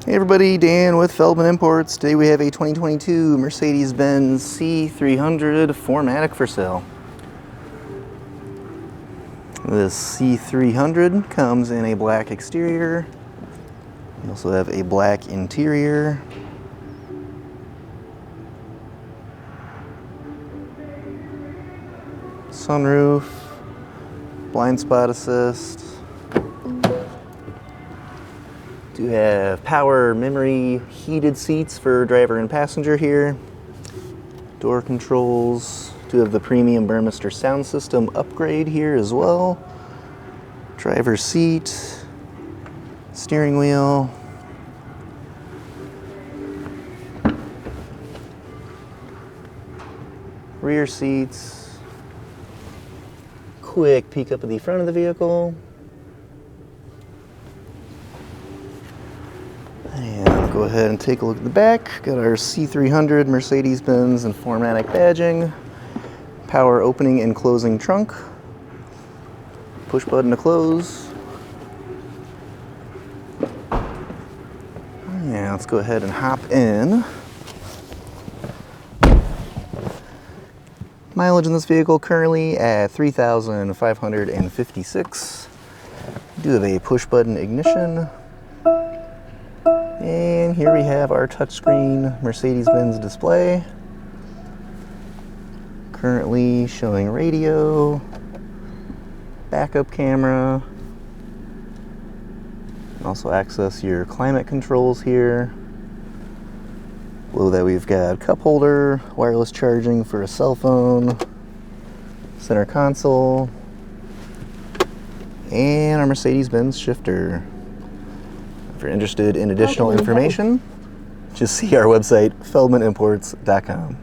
Hey everybody, Dan with Feldmann Imports. Today we have a 2022 Mercedes-Benz C300 4MATIC for sale. This C300 comes in a black exterior. You also have a black interior. Sunroof, blind spot assist. Do have power memory heated seats for driver and passenger here. Door controls. Do have the premium Burmester sound system upgrade here as well. Driver's seat, steering wheel. Rear seats. Quick peek up at the front of the vehicle. And go ahead and take a look at the back. Got our C300 Mercedes-Benz and 4MATIC badging. Power opening and closing trunk. Push button to close. Yeah, let's go ahead and hop in. Mileage in this vehicle currently at 3,556. Do have a push button ignition. And here we have our touchscreen Mercedes-Benz display. Currently showing radio, backup camera. Also access your climate controls here. Below that we've got cup holder, wireless charging for a cell phone, center console, and our Mercedes-Benz shifter. If you're interested in additional information, just see our website, feldmanimports.com.